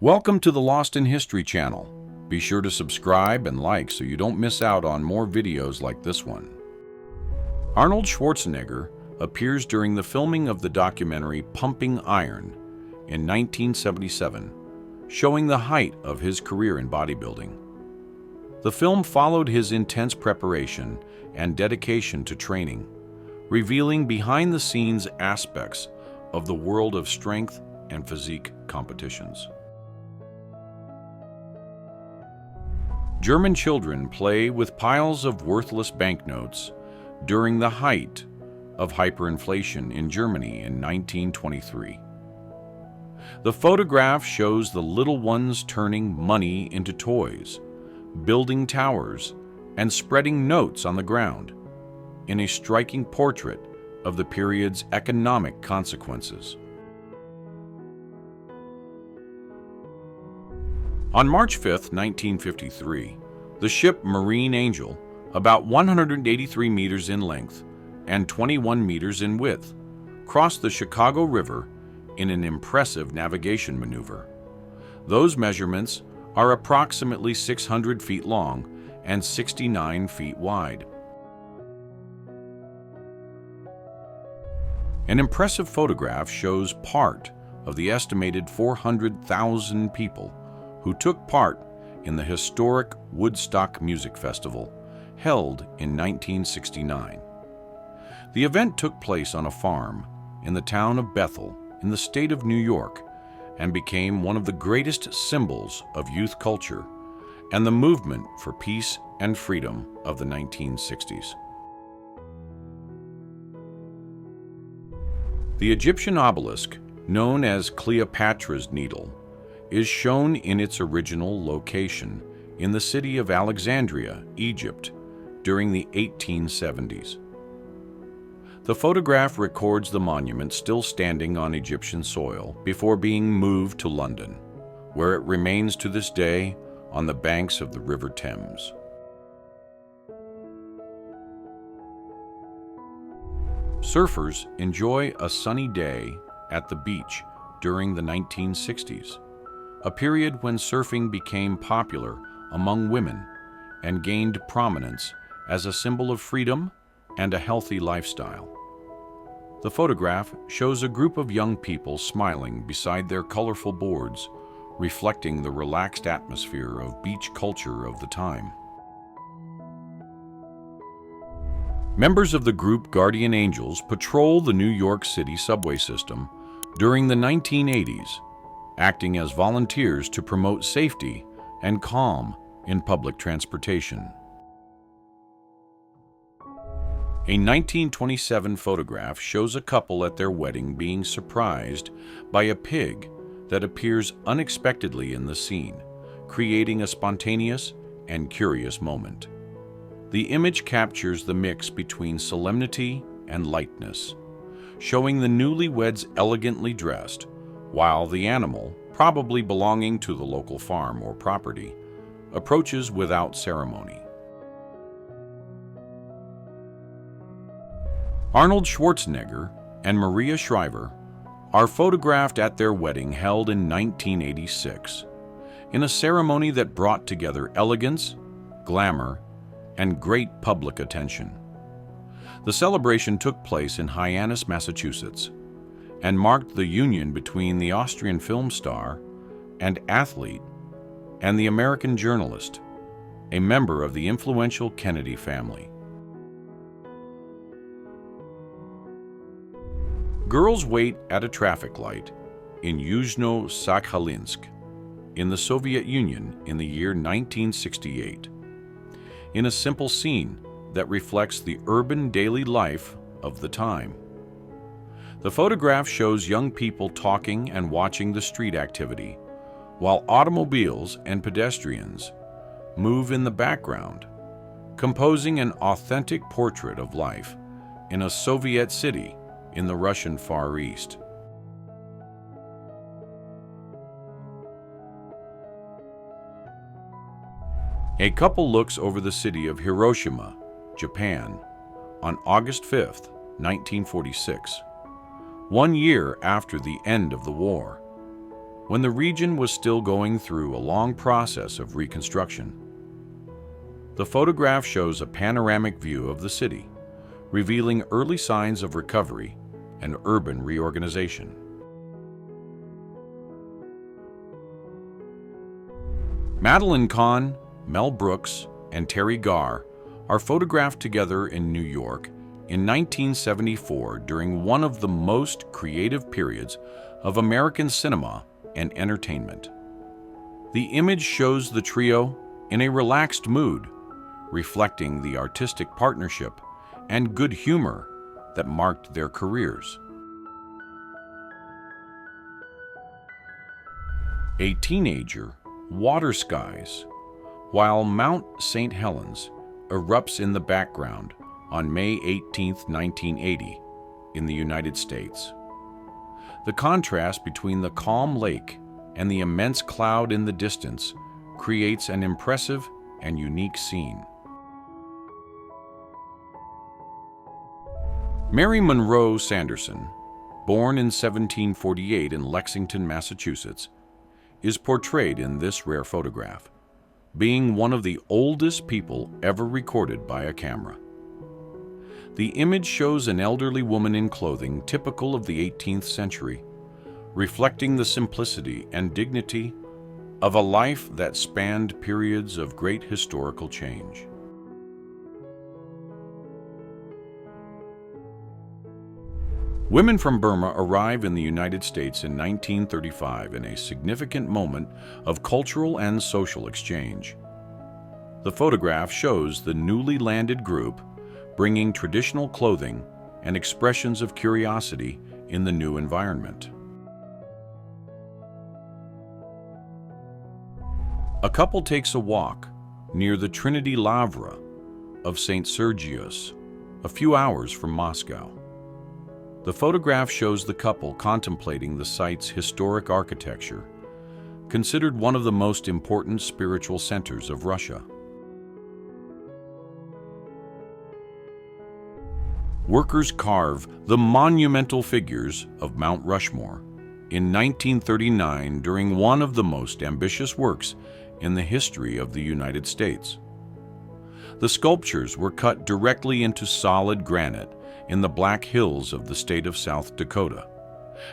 Welcome to the Lost in History channel. Be sure to subscribe and like so you don't miss out on more videos like this one. Arnold Schwarzenegger appears during the filming of the documentary Pumping Iron in 1977, showing the height of his career in bodybuilding. The film followed his intense preparation and dedication to training, revealing behind-the-scenes aspects of the world of strength and physique competitions. German children play with piles of worthless banknotes during the height of hyperinflation in Germany in 1923. The photograph shows the little ones turning money into toys, building towers, and spreading notes on the ground, in a striking portrait of the period's economic consequences. On March 5, 1953, the ship Marine Angel, about 183 meters in length and 21 meters in width, crossed the Chicago River in an impressive navigation maneuver. Those measurements are approximately 600 feet long and 69 feet wide. An impressive photograph shows part of the estimated 400,000 people who took part in the historic Woodstock Music Festival held in 1969. The event took place on a farm in the town of Bethel in the state of New York and became one of the greatest symbols of youth culture and the movement for peace and freedom of the 1960s. The Egyptian obelisk, known as Cleopatra's Needle, is shown in its original location in the city of Alexandria, Egypt, during the 1870s. The photograph records the monument still standing on Egyptian soil before being moved to London, where it remains to this day on the banks of the River Thames. Surfers enjoy a sunny day at the beach during the 1960s, a period when surfing became popular among women and gained prominence as a symbol of freedom and a healthy lifestyle. The photograph shows a group of young people smiling beside their colorful boards, reflecting the relaxed atmosphere of beach culture of the time. Members of the group Guardian Angels patrol the New York City subway system during the 1980s, acting as volunteers to promote safety and calm in public transportation. A 1927 photograph shows a couple at their wedding being surprised by a pig that appears unexpectedly in the scene, creating a spontaneous and curious moment. The image captures the mix between solemnity and lightness, showing the newlyweds elegantly dressed, while the animal, probably belonging to the local farm or property, approaches without ceremony. Arnold Schwarzenegger and Maria Shriver are photographed at their wedding held in 1986, in a ceremony that brought together elegance, glamour, and great public attention. The celebration took place in Hyannis, Massachusetts, and marked the union between the Austrian film star and athlete and the American journalist, a member of the influential Kennedy family. Girls wait at a traffic light in Yuzhno-Sakhalinsk in the Soviet Union in the year 1968, in a simple scene that reflects the urban daily life of the time. The photograph shows young people talking and watching the street activity, while automobiles and pedestrians move in the background, composing an authentic portrait of life in a Soviet city in the Russian Far East. A couple looks over the city of Hiroshima, Japan, on August 5, 1946. 1 year after the end of the war. when the region was still going through a long process of reconstruction. The photograph shows a panoramic view of the city, revealing early signs of recovery and urban reorganization. Madeline Kahn, Mel Brooks, and Terry Garr are photographed together in New York in 1974 during one of the most creative periods of American cinema and entertainment. The image shows the trio in a relaxed mood, reflecting the artistic partnership and good humor that marked their careers. A teenager, water skies, while Mount St. Helens erupts in the background on May 18, 1980, in the United States. The contrast between the calm lake and the immense cloud in the distance creates an impressive and unique scene. Mary Monroe Sanderson, born in 1748 in Lexington, Massachusetts, is portrayed in this rare photograph, being one of the oldest people ever recorded by a camera. The image shows an elderly woman in clothing typical of the 18th century, reflecting the simplicity and dignity of a life that spanned periods of great historical change. Women from Burma arrive in the United States in 1935 in a significant moment of cultural and social exchange. The photograph shows the newly landed group bringing traditional clothing and expressions of curiosity in the new environment. A couple takes a walk near the Trinity Lavra of St. Sergius, a few hours from Moscow. The photograph shows the couple contemplating the site's historic architecture, considered one of the most important spiritual centers of Russia. Workers carve the monumental figures of Mount Rushmore in 1939 during one of the most ambitious works in the history of the United States. The sculptures were cut directly into solid granite in the Black Hills of the state of South Dakota,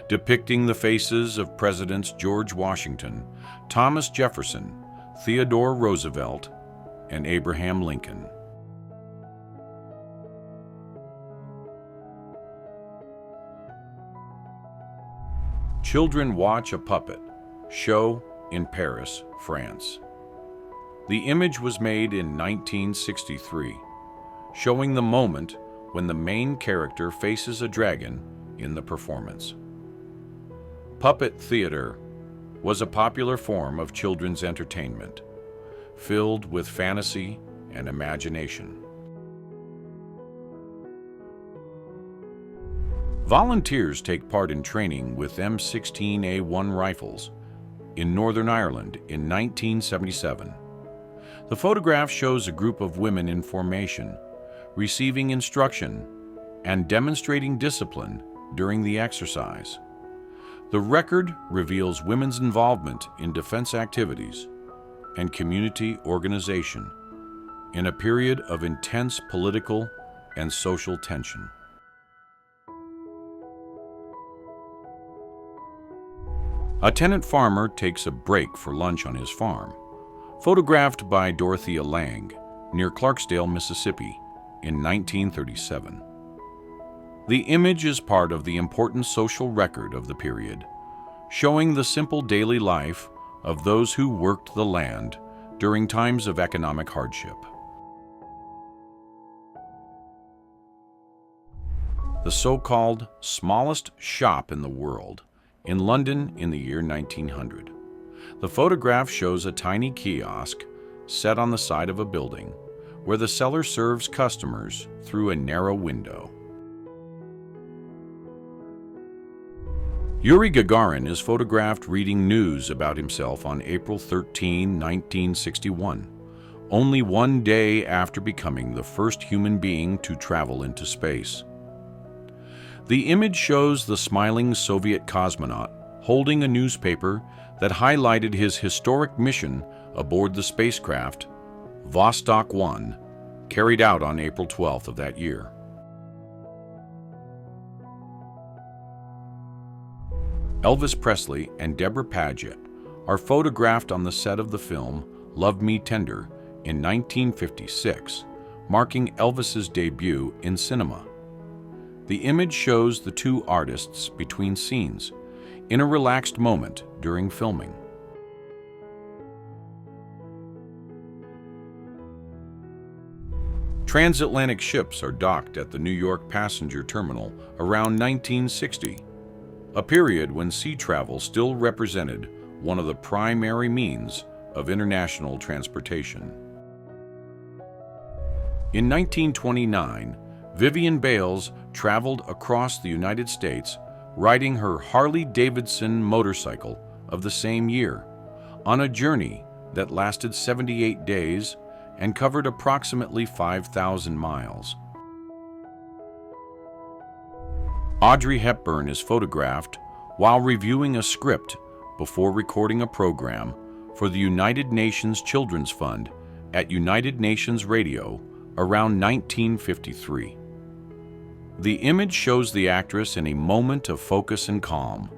depicting the faces of Presidents George Washington, Thomas Jefferson, Theodore Roosevelt, and Abraham Lincoln. Children watch a puppet show in Paris, France. The image was made in 1963, showing the moment when the main character faces a dragon in the performance. Puppet theater was a popular form of children's entertainment, filled with fantasy and imagination. Volunteers take part in training with M16A1 rifles in Northern Ireland in 1977. The photograph shows a group of women in formation, receiving instruction and demonstrating discipline during the exercise. The record reveals women's involvement in defense activities and community organization in a period of intense political and social tension. A tenant farmer takes a break for lunch on his farm, photographed by Dorothea Lang near Clarksdale, Mississippi in 1937. The image is part of the important social record of the period, showing the simple daily life of those who worked the land during times of economic hardship. The so-called smallest shop in the world in London in the year 1900. The photograph shows a tiny kiosk set on the side of a building where the seller serves customers through a narrow window. Yuri Gagarin is photographed reading news about himself on April 13, 1961, only one day after becoming the first human being to travel into space. The image shows the smiling Soviet cosmonaut holding a newspaper that highlighted his historic mission aboard the spacecraft Vostok 1, carried out on April 12th of that year. Elvis Presley and Deborah Paget are photographed on the set of the film Love Me Tender in 1956, marking Elvis's debut in cinema. The image shows the two artists between scenes, in a relaxed moment during filming. Transatlantic ships are docked at the New York passenger terminal around 1960, a period when sea travel still represented one of the primary means of international transportation. In 1929, Vivian Bales traveled across the United States riding her Harley-Davidson motorcycle of the same year on a journey that lasted 78 days and covered approximately 5,000 miles. Audrey Hepburn is photographed while reviewing a script before recording a program for the United Nations Children's Fund at United Nations Radio around 1953. The image shows the actress in a moment of focus and calm,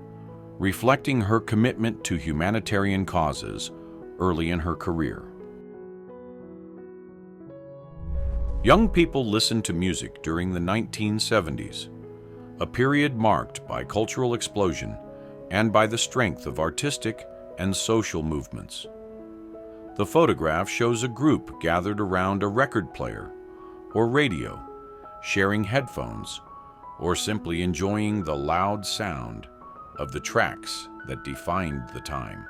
reflecting her commitment to humanitarian causes early in her career. Young people listened to music during the 1970s, a period marked by cultural explosion and by the strength of artistic and social movements. The photograph shows a group gathered around a record player or radio, sharing headphones, or simply enjoying the loud sound of the tracks that defined the time.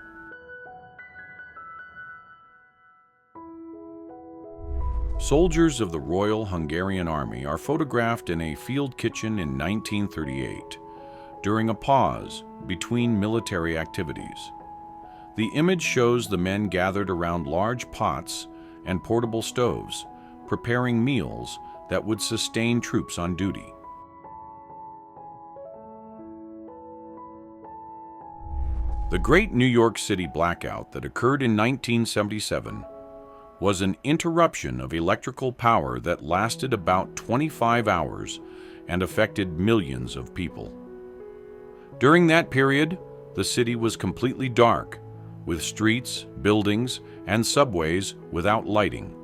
Soldiers of the Royal Hungarian Army are photographed in a field kitchen in 1938 during a pause between military activities. The image shows the men gathered around large pots and portable stoves, preparing meals that would sustain troops on duty. The Great New York City blackout that occurred in 1977 was an interruption of electrical power that lasted about 25 hours and affected millions of people. During that period, the city was completely dark, with streets, buildings, and subways without lighting.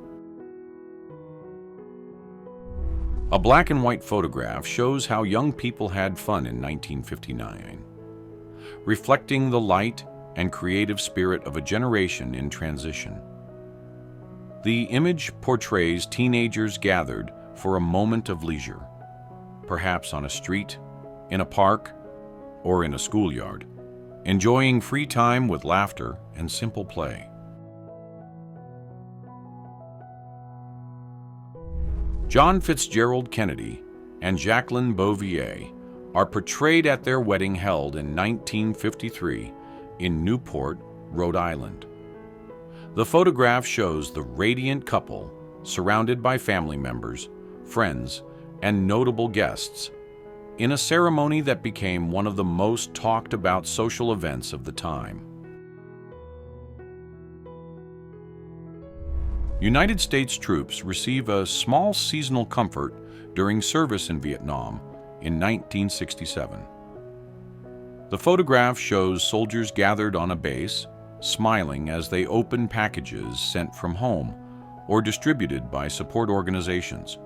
A black and white photograph shows how young people had fun in 1959, reflecting the light and creative spirit of a generation in transition. The image portrays teenagers gathered for a moment of leisure, perhaps on a street, in a park, or in a schoolyard, enjoying free time with laughter and simple play. John Fitzgerald Kennedy and Jacqueline Bouvier are portrayed at their wedding held in 1953 in Newport, Rhode Island. The photograph shows the radiant couple surrounded by family members, friends, and notable guests in a ceremony that became one of the most talked about social events of the time. United States troops receive a small seasonal comfort during service in Vietnam in 1967. The photograph shows soldiers gathered on a base, smiling as they open packages sent from home or distributed by support organizations.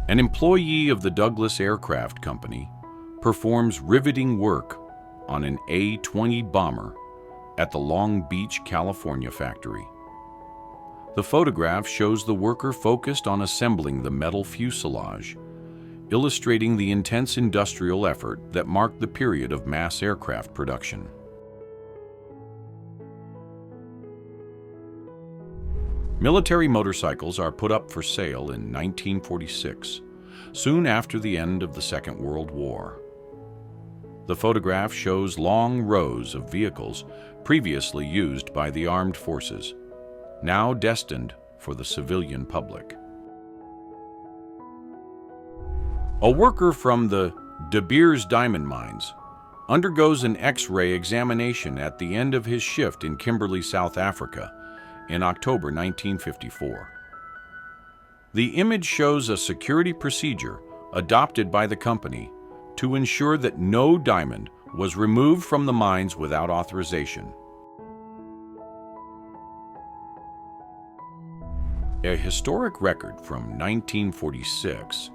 An employee of the Douglas Aircraft Company performs riveting work on an A-20 bomber at the Long Beach, California factory. The photograph shows the worker focused on assembling the metal fuselage, illustrating the intense industrial effort that marked the period of mass aircraft production. Military motorcycles are put up for sale in 1946, soon after the end of the Second World War. The photograph shows long rows of vehicles previously used by the armed forces, now destined for the civilian public. A worker from the De Beers diamond mines undergoes an X-ray examination at the end of his shift in Kimberley, South Africa, in October 1954. The image shows a security procedure adopted by the company to ensure that no diamond was removed from the mines without authorization. A historic record from 1946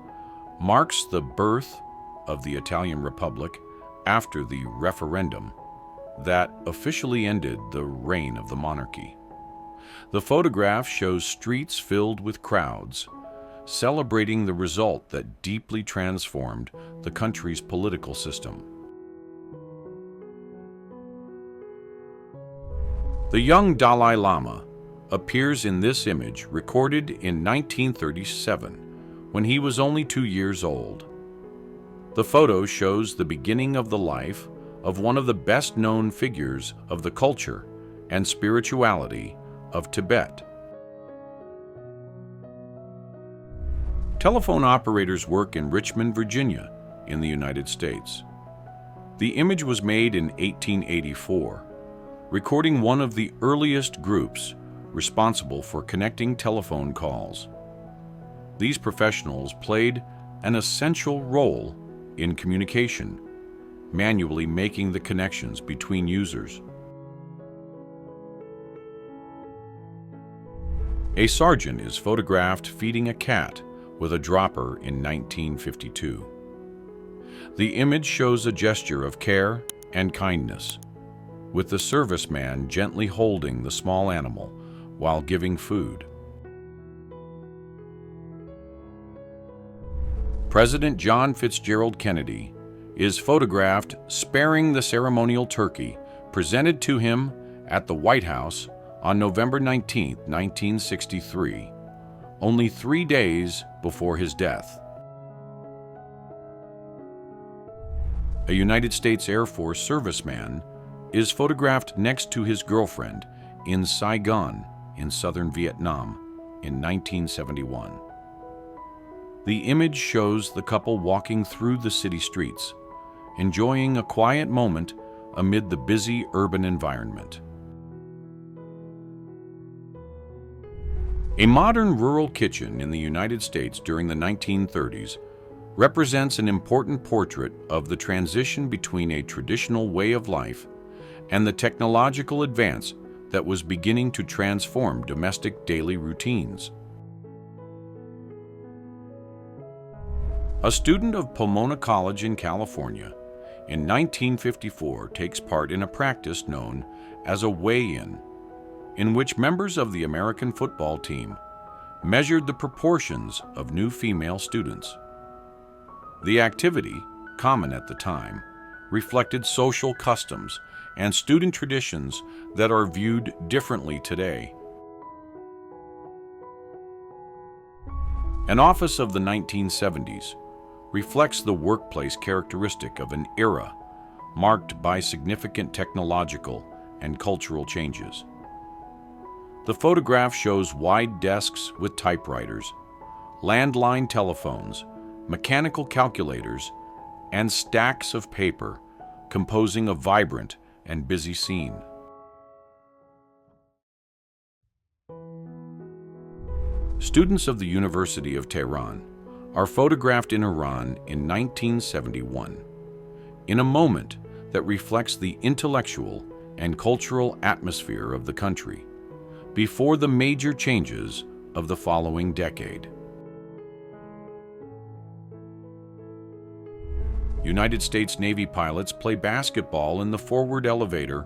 marks the birth of the Italian Republic after the referendum that officially ended the reign of the monarchy. The photograph shows streets filled with crowds, celebrating the result that deeply transformed the country's political system. The young Dalai Lama appears in this image recorded in 1937 when he was only 2 years old. The photo shows the beginning of the life of one of the best-known figures of the culture and spirituality of Tibet. Telephone operators work in Richmond, Virginia, in the United States. The image was made in 1884, recording one of the earliest groups responsible for connecting telephone calls. These professionals played an essential role in communication, manually making the connections between users. A sergeant is photographed feeding a cat with a dropper in 1952. The image shows a gesture of care and kindness, with the serviceman gently holding the small animal while giving food. President John Fitzgerald Kennedy is photographed sparing the ceremonial turkey presented to him at the White House on November 19, 1963, only 3 days before his death. A United States Air Force serviceman is photographed next to his girlfriend in Saigon in southern Vietnam in 1971. The image shows the couple walking through the city streets, enjoying a quiet moment amid the busy urban environment. A modern rural kitchen in the United States during the 1930s represents an important portrait of the transition between a traditional way of life and the technological advance that was beginning to transform domestic daily routines. A student of Pomona College in California in 1954 takes part in a practice known as a weigh-in, in which members of the American football team measured the proportions of new female students. The activity, common at the time, reflected social customs and student traditions that are viewed differently today. An office of the 1970s reflects the workplace characteristic of an era marked by significant technological and cultural changes. The photograph shows wide desks with typewriters, landline telephones, mechanical calculators, and stacks of paper composing a vibrant and busy scene. Students of the University of Tehran are photographed in Iran in 1971, in a moment that reflects the intellectual and cultural atmosphere of the country before the major changes of the following decade. United States Navy pilots play basketball in the forward elevator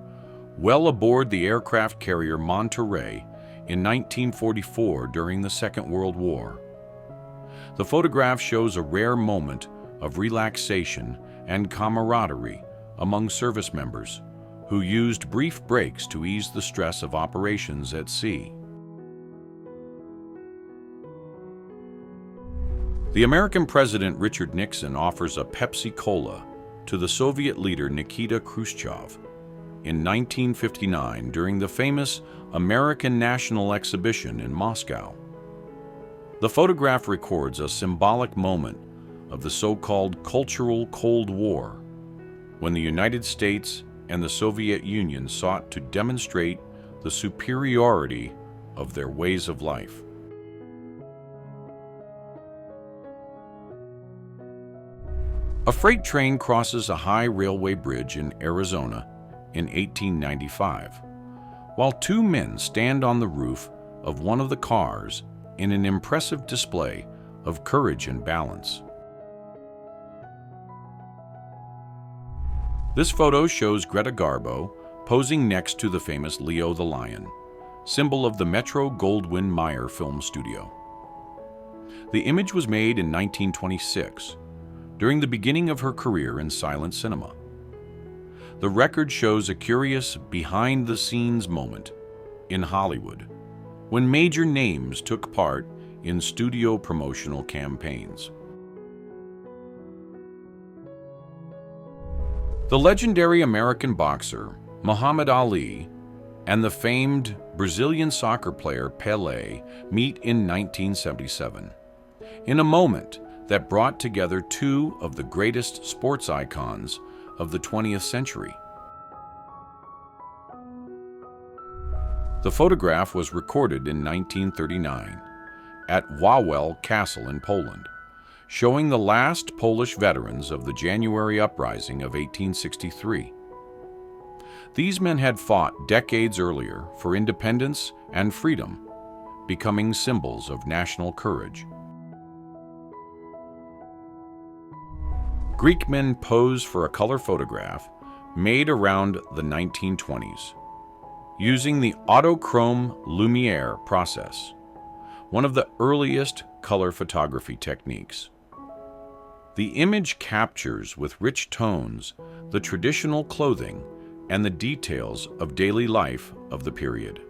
well aboard the aircraft carrier Monterey in 1944 during the Second World War. The photograph shows a rare moment of relaxation and camaraderie among service members who used brief breaks to ease the stress of operations at sea. The American President Richard Nixon offers a Pepsi Cola to the Soviet leader Nikita Khrushchev in 1959 during the famous American National Exhibition in Moscow. The photograph records a symbolic moment of the so-called Cultural Cold War, when the United States and the Soviet Union sought to demonstrate the superiority of their ways of life. A freight train crosses a high railway bridge in Arizona in 1895, while two men stand on the roof of one of the cars in an impressive display of courage and balance. This photo shows Greta Garbo posing next to the famous Leo the Lion, symbol of the Metro-Goldwyn-Mayer film studio. The image was made in 1926, during the beginning of her career in silent cinema. The record shows a curious behind-the-scenes moment in Hollywood, when major names took part in studio promotional campaigns. The legendary American boxer Muhammad Ali and the famed Brazilian soccer player Pelé meet in 1977, in a moment that brought together two of the greatest sports icons of the 20th century. The photograph was recorded in 1939 at Wawel Castle in Poland, showing the last Polish veterans of the January uprising of 1863. These men had fought decades earlier for independence and freedom, becoming symbols of national courage. Greek men pose for a color photograph made around the 1920s, using the autochrome Lumiere process, one of the earliest color photography techniques. The image captures with rich tones the traditional clothing and the details of daily life of the period.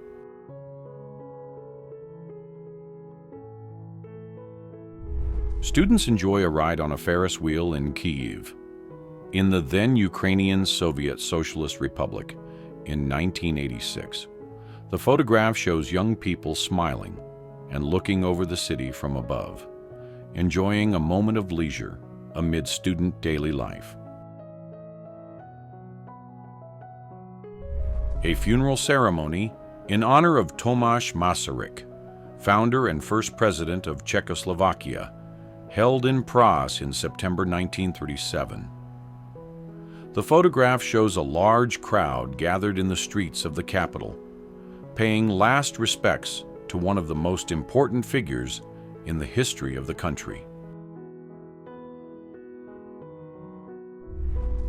Students enjoy a ride on a Ferris wheel in Kyiv, in the then Ukrainian Soviet Socialist Republic, in 1986. The photograph shows young people smiling and looking over the city from above, enjoying a moment of leisure amid student daily life. A funeral ceremony in honor of Tomasz Masaryk, founder and first president of Czechoslovakia, held in Prague in September 1937. The photograph shows a large crowd gathered in the streets of the capital, paying last respects to one of the most important figures in the history of the country.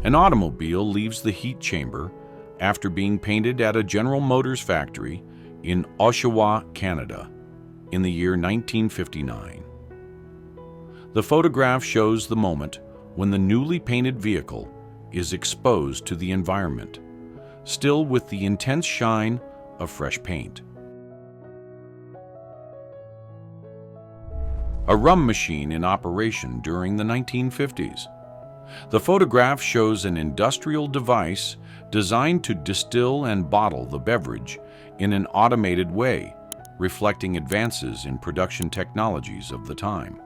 An automobile leaves the heat chamber after being painted at a General Motors factory in Oshawa, Canada, in the year 1959. The photograph shows the moment when the newly painted vehicle is exposed to the environment, still with the intense shine of fresh paint. A rum machine in operation during the 1950s. The photograph shows an industrial device designed to distill and bottle the beverage in an automated way, reflecting advances in production technologies of the time.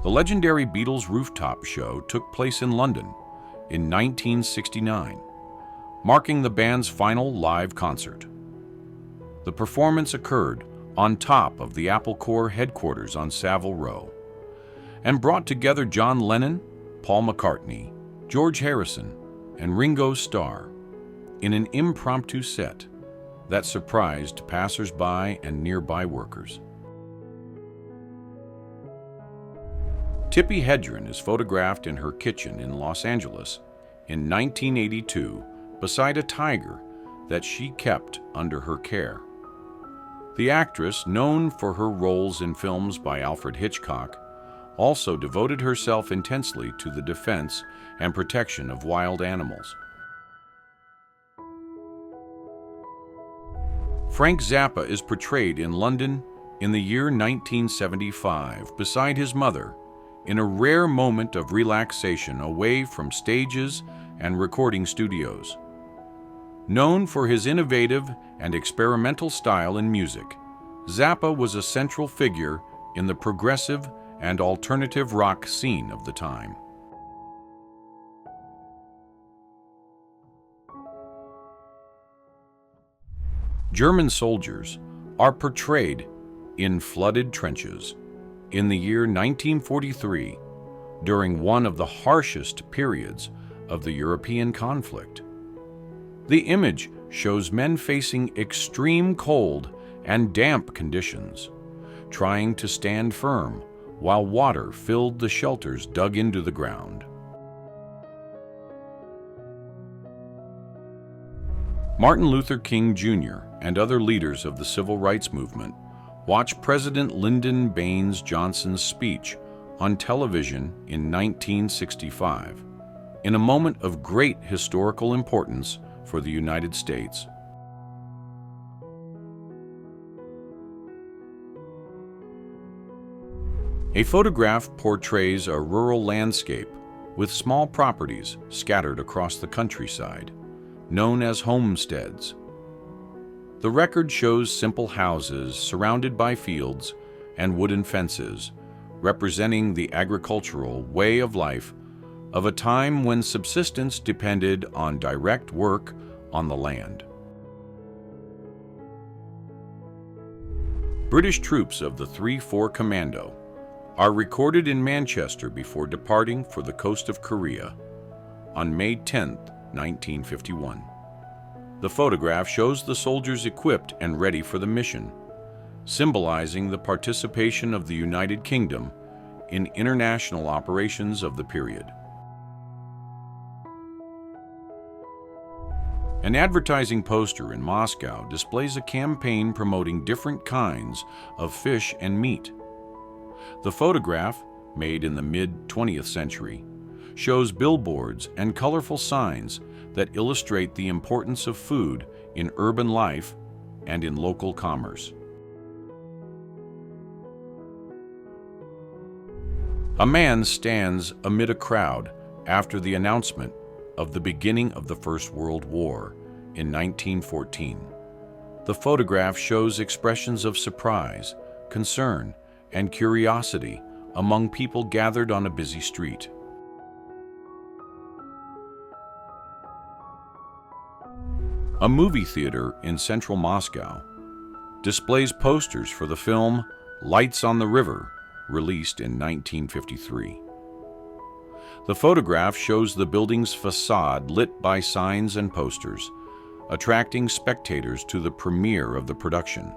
The legendary Beatles rooftop show took place in London in 1969, marking the band's final live concert. The performance occurred on top of the Apple Corps headquarters on Savile Row and brought together John Lennon, Paul McCartney, George Harrison, and Ringo Starr in an impromptu set that surprised passers-by and nearby workers. Tippi Hedren is photographed in her kitchen in Los Angeles in 1982 beside a tiger that she kept under her care. The actress, known for her roles in films by Alfred Hitchcock, also devoted herself intensely to the defense and protection of wild animals. Frank Zappa is portrayed in London in the year 1975 beside his mother, in a rare moment of relaxation away from stages and recording studios. Known for his innovative and experimental style in music, Zappa was a central figure in the progressive and alternative rock scene of the time. German soldiers are portrayed in flooded trenches in the year 1943 during one of the harshest periods of the European conflict. The image shows men facing extreme cold and damp conditions, trying to stand firm while water filled the shelters dug into the ground. Martin Luther King Jr. and other leaders of the civil rights movement watched President Lyndon Baines Johnson's speech on television in 1965, in a moment of great historical importance for the United States. A photograph portrays a rural landscape with small properties scattered across the countryside, known as homesteads. The record shows simple houses surrounded by fields and wooden fences, representing the agricultural way of life of a time when subsistence depended on direct work on the land. British troops of the 3-4 Commando are recorded in Manchester before departing for the coast of Korea on May 10, 1951. The photograph shows the soldiers equipped and ready for the mission, symbolizing the participation of the United Kingdom in international operations of the period. An advertising poster in Moscow displays a campaign promoting different kinds of fish and meat. The photograph, made in the mid-20th century, shows billboards and colorful signs that illustrate the importance of food in urban life and in local commerce. A man stands amid a crowd after the announcement of the beginning of the First World War in 1914. The photograph shows expressions of surprise, concern, and curiosity among people gathered on a busy street. A movie theater in central Moscow displays posters for the film Lights on the River, released in 1953. The photograph shows the building's facade lit by signs and posters, attracting spectators to the premiere of the production.